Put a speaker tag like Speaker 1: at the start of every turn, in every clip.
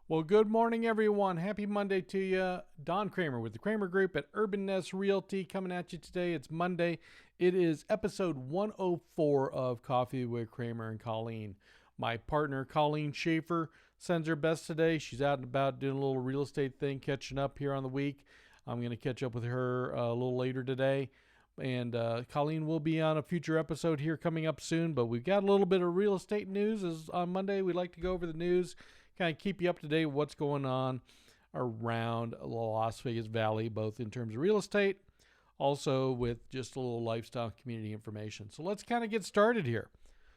Speaker 1: Well, good morning, everyone. Happy Monday to you. Don Cramer with the Cramer Group at Urban Nest Realty coming at you today. It's Monday. It is episode 104 of Coffee with Cramer and Colleen. My partner, Colleen Schaefer, sends her best today. She's out and about doing a little real estate thing, catching up here on the week. I'm going to catch up with her a little later today. And Colleen will be on a future episode here coming up soon, but we've got a little bit of real estate news. As on Monday, we like to go over the news, kind of keep you up to date with what's going on around the Las Vegas Valley, both in terms of real estate, also with just a little lifestyle community information. So let's kind of get started here.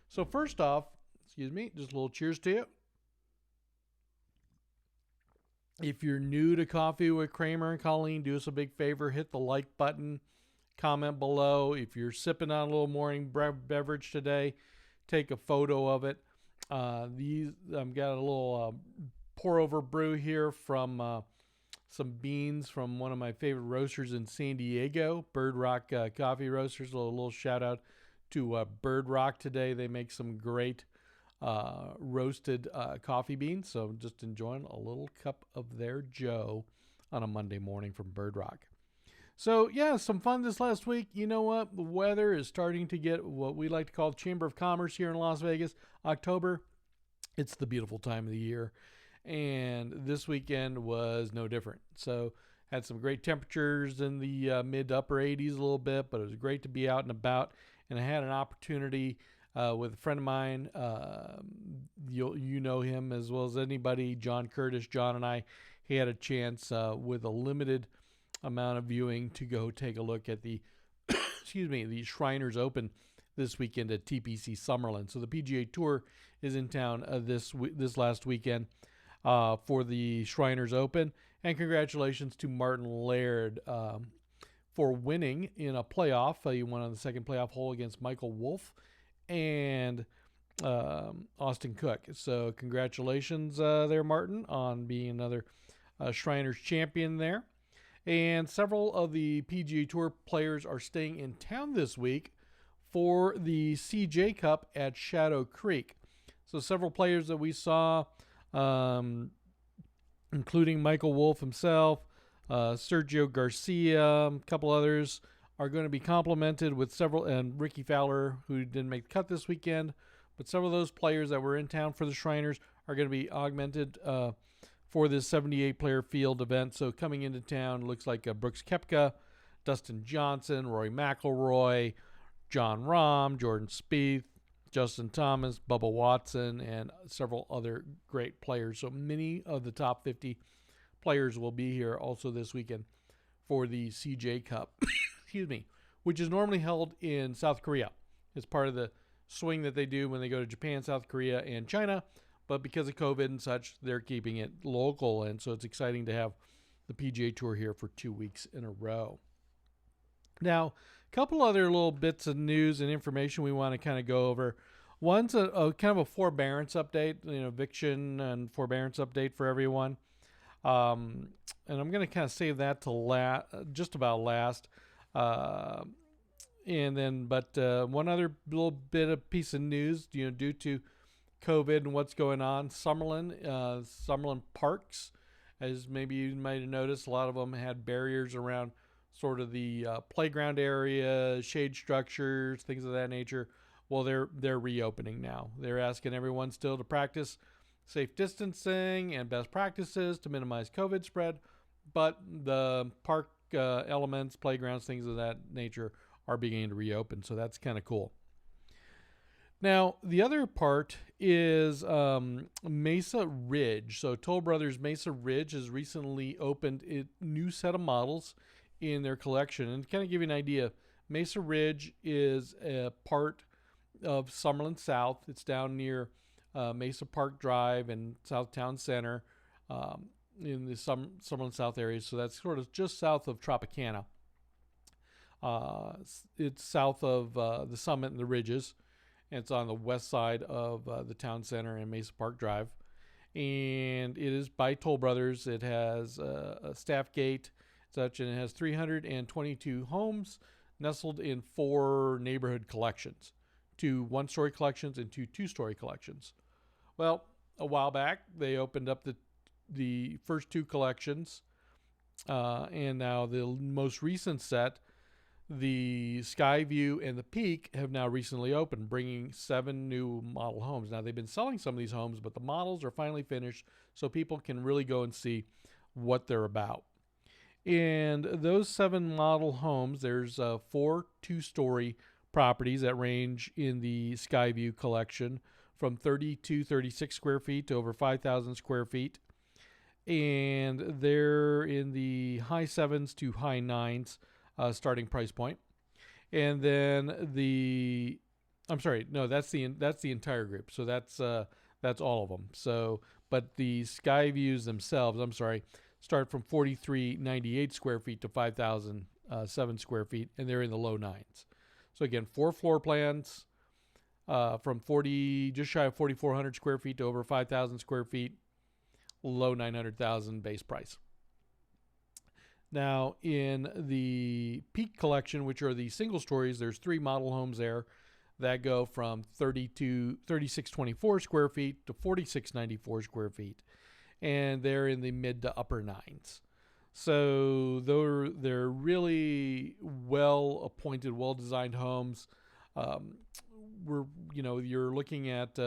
Speaker 1: So first off, just a little cheers to you. If you're new to Coffee with Cramer and Colleen, do us a big favor, hit the like button, comment below. If you're sipping on a little morning beverage today, take a photo of it. I've got a little pour over brew here from some beans from one of my favorite roasters in San Diego, Bird Rock Coffee Roasters. A little shout out to Bird Rock today. They make some great roasted coffee beans. So just enjoying a little cup of their Joe on a Monday morning from Bird Rock. So, yeah, some fun this last week. You know what? The weather is starting to get what we like to call Chamber of Commerce here in Las Vegas. October, it's the beautiful time of the year. And this weekend was no different. So, had some great temperatures in the mid to upper 80s a little bit, but it was great to be out and about. And I had an opportunity with a friend of mine. You know him as well as anybody, John Curtis. John and I, he had a chance with a limited amount of viewing to go take a look at the the Shriners Open this weekend at TPC Summerlin. So the PGA Tour is in town this last weekend for the Shriners Open, and congratulations to Martin Laird for winning in a playoff. He won on the second playoff hole against Michael Wolff and Austin Cook. So congratulations there, Martin, on being another Shriners champion there. And several of the PGA Tour players are staying in town this week for the CJ Cup at Shadow Creek. So several players that we saw, including Michael Wolff himself, Sergio Garcia, a couple others, are going to be complimented with several, and Ricky Fowler, who didn't make the cut this weekend. But several of those players that were in town for the Shriners are going to be augmented for this 78-player field event. So coming into town, looks like Brooks Koepka, Dustin Johnson, Rory McIlroy, John Rahm, Jordan Spieth, Justin Thomas, Bubba Watson, and several other great players. So many of the top 50 players will be here also this weekend for the CJ Cup, which is normally held in South Korea. It's part of the swing that they do when they go to Japan, South Korea, and China. But because of COVID and such, they're keeping it local. And so it's exciting to have the PGA Tour here for 2 weeks in a row. Now, a couple other little bits of news and information we want to kind of go over. One's a kind of a forbearance update, eviction and forbearance update for everyone. And I'm going to kind of save that to just about last. But one other little bit of piece of news, due to COVID and what's going on. Summerlin parks, as maybe you might have noticed, a lot of them had barriers around sort of the playground area, shade structures, things of that nature. Well, they're reopening now. They're asking everyone still to practice safe distancing and best practices to minimize COVID spread, but the park elements, playgrounds, things of that nature are beginning to reopen. So that's kind of cool. Now, the other part is Mesa Ridge. So Toll Brothers Mesa Ridge has recently opened a new set of models in their collection. And to kind of give you an idea, Mesa Ridge is a part of Summerlin South. It's down near Mesa Park Drive and South Town Center in the Summerlin South area. So that's sort of just south of Tropicana. It's south of the Summit and the Ridges. And it's on the west side of the town center and Mesa Park Drive. And it is by Toll Brothers. It has a staff gate, such, and it has 322 homes nestled in 4 neighborhood collections, 2 one-story collections and 2 two-story collections. Well, a while back, they opened up the the first two collections, and now the most recent set, the Skyview and the Peak, have now recently opened, bringing 7 new model homes. Now, they've been selling some of these homes, but the models are finally finished, so people can really go and see what they're about. And those 7 model homes, there's 4 2-story properties that range in the Skyview collection from 36 square feet to over 5,000 square feet. And they're in the high 7s to high 9s starting price point. And then that's the entire group. So that's all of them. So, but the Skyviews themselves, start from 4,398 square feet to 5,007 square feet, and they're in the low 9s. So again, 4 floor plans from just shy of 4,400 square feet to over 5,000 square feet, low 900,000 base price. Now, in the Peak collection, which are the single stories, there's 3 model homes there that go from 3624 square feet to 4694 square feet, and they're in the mid to upper 9s. So they're really well appointed, well designed homes. You're looking at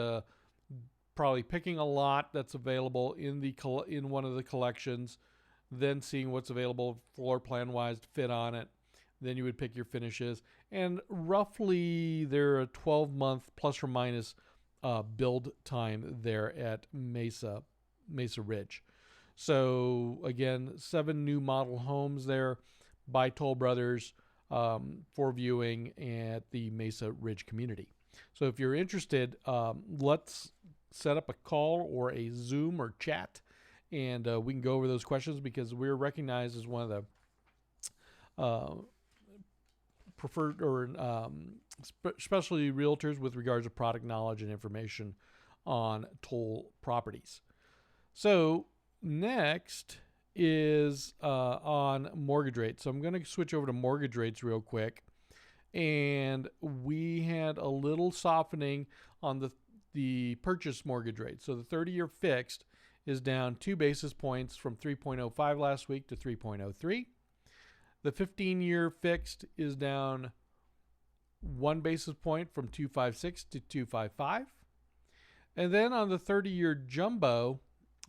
Speaker 1: probably picking a lot that's available in one of the collections, then seeing what's available floor plan wise to fit on it. Then you would pick your finishes, and roughly they're a 12-month plus or minus build time there at Mesa Ridge. So again, 7 new model homes there by Toll Brothers for viewing at the Mesa Ridge community. So if you're interested, let's set up a call or a Zoom or chat, and we can go over those questions, because we're recognized as one of the preferred or specialty realtors with regards to product knowledge and information on toll properties. So next is on mortgage rates. So I'm going to switch over to mortgage rates real quick. And we had a little softening on the purchase mortgage rate. So the 30-year fixed is down 2 basis points from 3.05 last week to 3.03. The 15-year fixed is down 1 basis point from 2.56 to 2.55. And then on the 30-year jumbo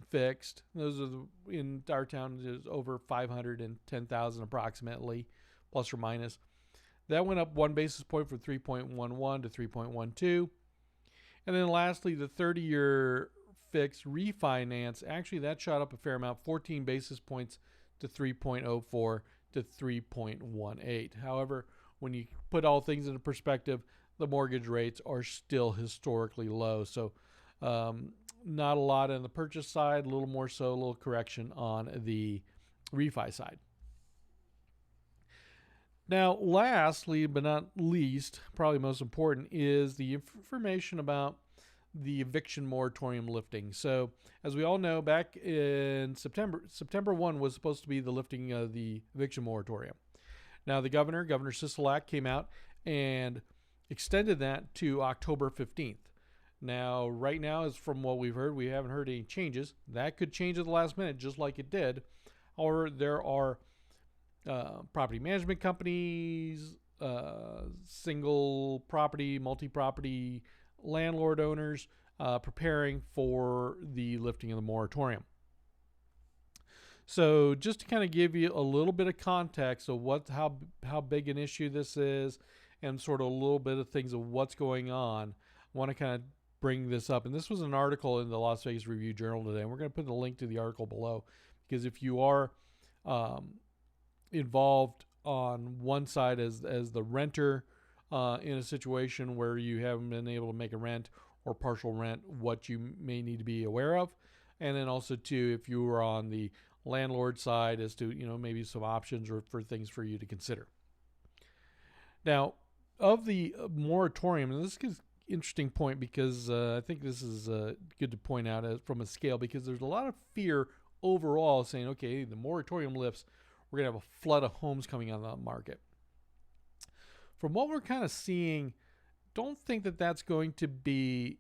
Speaker 1: fixed, those are in our town is over 510,000 approximately, plus or minus. That went up 1 basis point from 3.11 to 3.12. And then lastly, the 30-year fixed refinance, actually that shot up a fair amount, 14 basis points to 3.04 to 3.18. However, when you put all things into perspective, the mortgage rates are still historically low. So not a lot on the purchase side, a little more so, a little correction on the refi side. Now, lastly but not least, probably most important, is the information about the eviction moratorium lifting. So, as we all know, back in September 1 was supposed to be the lifting of the eviction moratorium. Now, the Governor Sisolak, came out and extended that to October 15th. Now, right now, as from what we've heard, we haven't heard any changes. That could change at the last minute, just like it did. However, there are property management companies, single property, multi-property landlord owners preparing for the lifting of the moratorium. So just to kind of give you a little bit of context of how big an issue this is, and sort of a little bit of things of what's going on, I want to kind of bring this up. And this was an article in the Las Vegas Review-Journal today, and we're going to put the link to the article below, because if you are involved on one side as the renter in a situation where you haven't been able to make a rent or partial rent, what you may need to be aware of. And then also too, if you are on the landlord side, as to, maybe some options or for things for you to consider. Now, of the moratorium, and this is an interesting point, because I think this is good to point out from a scale, because there's a lot of fear overall saying, okay, the moratorium lifts, we're going to have a flood of homes coming on the market. From what we're kind of seeing, don't think that that's going to be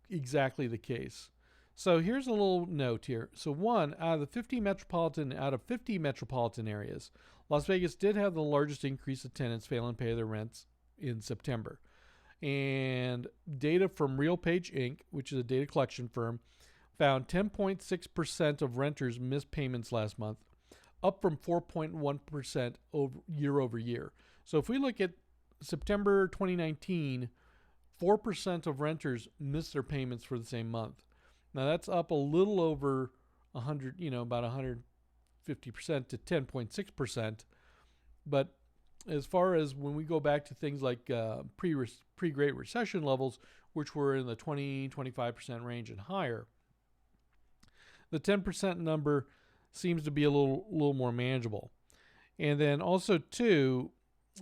Speaker 1: exactly the case. So here's a little note here. So one, out of 50 metropolitan areas, Las Vegas did have the largest increase of tenants failing to pay their rents in September. And data from RealPage Inc., which is a data collection firm, found 10.6% of renters missed payments last month, up from 4.1% year over year. So if we look at September 2019, 4% of renters missed their payments for the same month. Now that's up a little over 100, about 150% to 10.6%. But as far as when we go back to things like pre-Great Recession levels, which were in the 20-25% range and higher, the 10% number seems to be a little more manageable. And then also, too,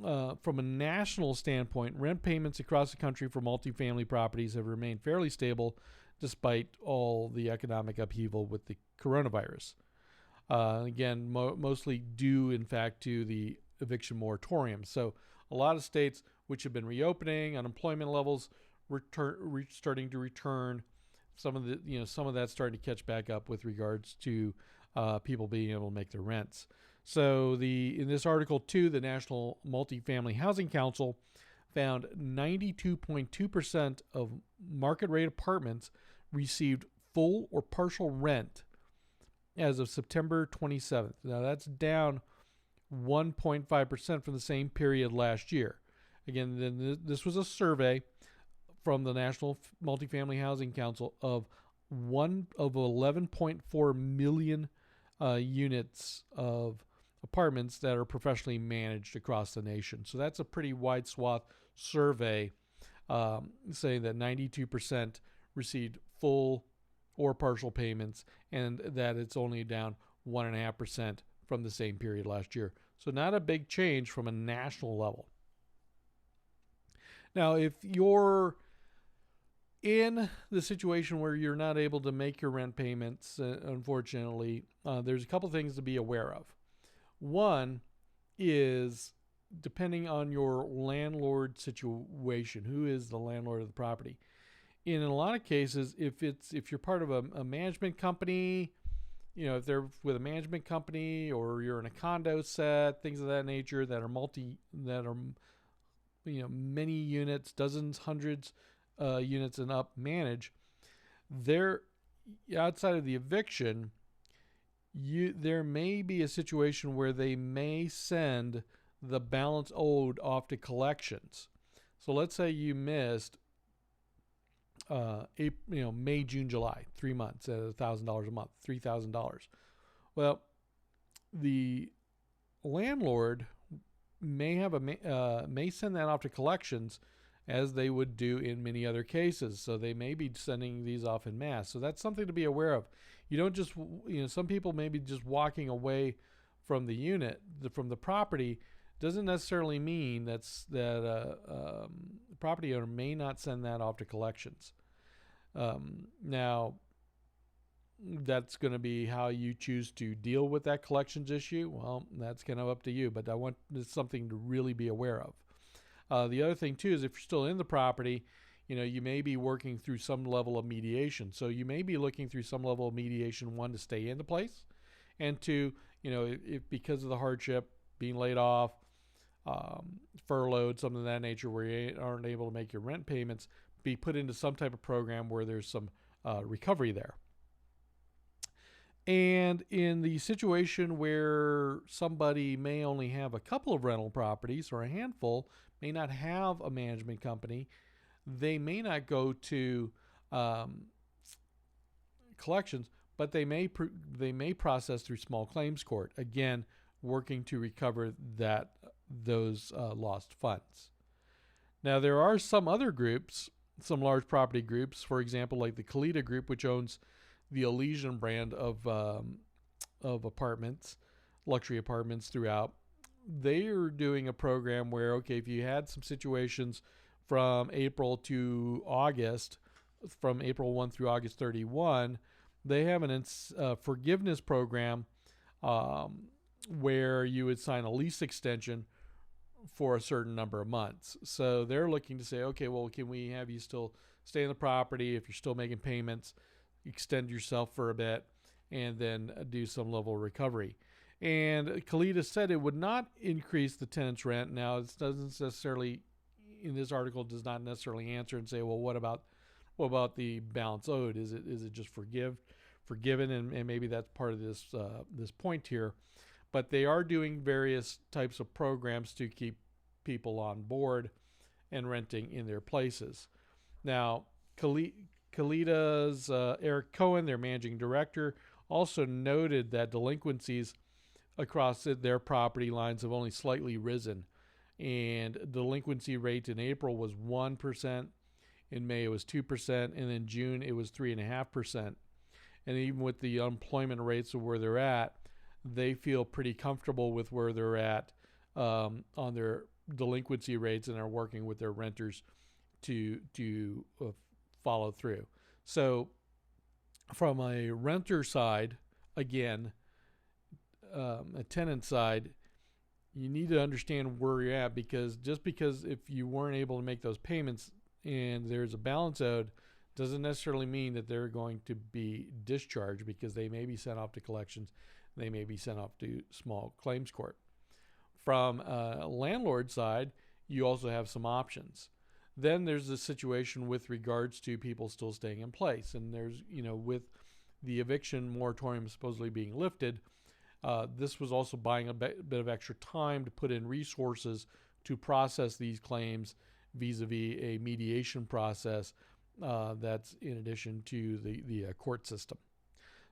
Speaker 1: from a national standpoint, rent payments across the country for multifamily properties have remained fairly stable despite all the economic upheaval with the coronavirus. Again, mostly due, in fact, to the eviction moratorium. So a lot of states which have been reopening, unemployment levels starting to return. Some of that's starting to catch back up with regards to people being able to make their rents. So in this article too, the National Multifamily Housing Council found 92.2% of market rate apartments received full or partial rent as of September 27th. Now that's down 1.5% from the same period last year. Again, this was a survey from the National Multifamily Housing Council of 11.4 million units of apartments that are professionally managed across the nation. So that's a pretty wide swath survey saying that 92% received full or partial payments, and that it's only down 1.5% from the same period last year. So not a big change from a national level. Now, if you're in the situation where you're not able to make your rent payments, unfortunately, there's a couple things to be aware of. One is, depending on your landlord situation, who is the landlord of the property. In a lot of cases, if you're part of a management company, if they're with a management company, or you're in a condo set, things of that nature that are many units, dozens, hundreds units and up manage, they're outside of the eviction. There may be a situation where they may send the balance owed off to collections. So let's say you missed May, June, July, 3 months at $1,000 a month, $3,000. Well, the landlord may send that off to collections, as they would do in many other cases. So they may be sending these off in mass. So that's something to be aware of. You don't just, some people may be just walking away from the unit, from the property, doesn't necessarily mean that the property owner may not send that off to collections. Now, that's going to be how you choose to deal with that collections issue. Well, that's kind of up to you, but it's something to really be aware of. The other thing too is, if you're still in the property, you may be working through some level of mediation. So you may be looking through some level of mediation, one, to stay in the place, and two, if because of the hardship, being laid off, furloughed, something of that nature, where you aren't able to make your rent payments, be put into some type of program where there's some recovery there. And in the situation where somebody may only have a couple of rental properties, or a handful, may not have a management company, they may not go to collections, but they may process through small claims court, again working to recover those lost funds. Now, there are some other groups, some large property groups, for example, like the Kalita Group, which owns the Elysian brand of apartments, luxury apartments throughout. They are doing a program where, okay, if you had some situations from April to August, from April 1 through August 31, they have a forgiveness program where you would sign a lease extension for a certain number of months. So they're looking to say, okay, well, can we have you still stay in the property if you're still making payments? extend yourself for a bit, and then do some level of recovery. And Kalita said it would not increase the tenant's rent. Now, it doesn't necessarily, in this article, does not necessarily answer and say, well, what about the balance owed? Is it just forgiven? And maybe that's part of this point here. But they are doing various types of programs to keep people on board and renting in their places. Now, Kalita's Eric Cohen, their managing director, also noted that delinquencies across their property lines have only slightly risen, and delinquency rate in April was 1%, in May it was 2%, and in June it was 3.5%. And even with the unemployment rates of where they're at, they feel pretty comfortable with where they're at on their delinquency rates, and are working with their renters to follow through. So from a renter side, again, a tenant side, you need to understand where you're at, because just because if you weren't able to make those payments and there's a balance owed, doesn't necessarily mean that they're going to be discharged, because they may be sent off to collections, they may be sent off to small claims court. From a landlord side, you also have some options. Then there's the situation with regards to people still staying in place, and there's, with the eviction moratorium supposedly being lifted, this was also buying a bit of extra time to put in resources to process these claims vis-a-vis a mediation process that's in addition to the court system.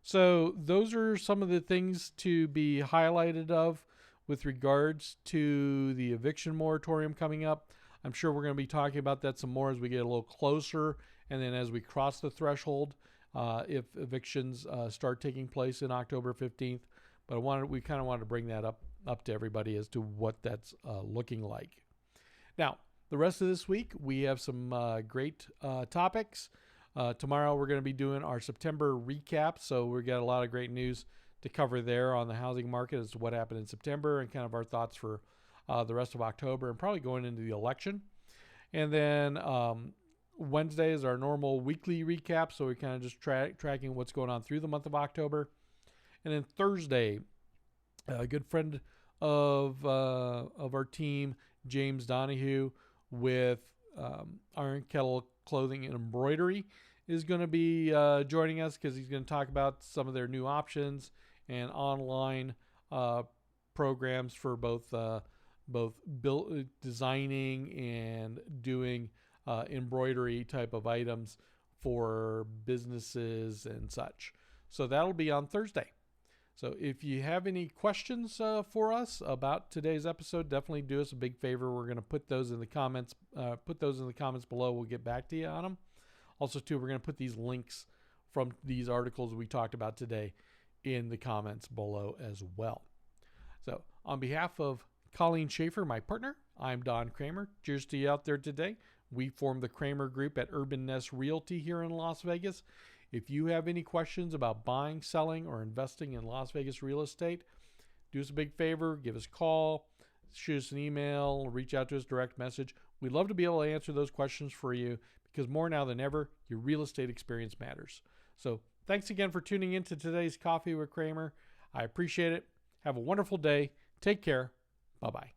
Speaker 1: So those are some of the things to be highlighted of with regards to the eviction moratorium coming up. I'm sure we're going to be talking about that some more as we get a little closer, and then as we cross the threshold, if evictions start taking place in October 15th. But we kind of wanted to bring that up to everybody as to what that's looking like. Now, the rest of this week, we have some great topics. Tomorrow, we're going to be doing our September recap. So we've got a lot of great news to cover there on the housing market as to what happened in September, and kind of our thoughts for the rest of October, and probably going into the election. And then Wednesday is our normal weekly recap. So we're kind of just tracking what's going on through the month of October. And then Thursday, a good friend of our team, James Donahue, with Iron Kettle Clothing and Embroidery, is going to be joining us, because he's going to talk about some of their new options and online programs for both designing and doing embroidery type of items for businesses and such. So that'll be on Thursday. So if you have any questions for us about today's episode, definitely do us a big favor. We're going to put those in the comments. Below. We'll get back to you on them. Also, too, we're going to put these links from these articles we talked about today in the comments below as well. So on behalf of Colleen Schaefer, my partner, I'm Don Cramer. Cheers to you out there today. We form the Cramer Group at Urban Nest Realty here in Las Vegas. If you have any questions about buying, selling, or investing in Las Vegas real estate, do us a big favor, give us a call, shoot us an email, reach out to us, direct message. We'd love to be able to answer those questions for you, because more now than ever, your real estate experience matters. So thanks again for tuning in to today's Coffee with Cramer. I appreciate it. Have a wonderful day. Take care. Bye-bye.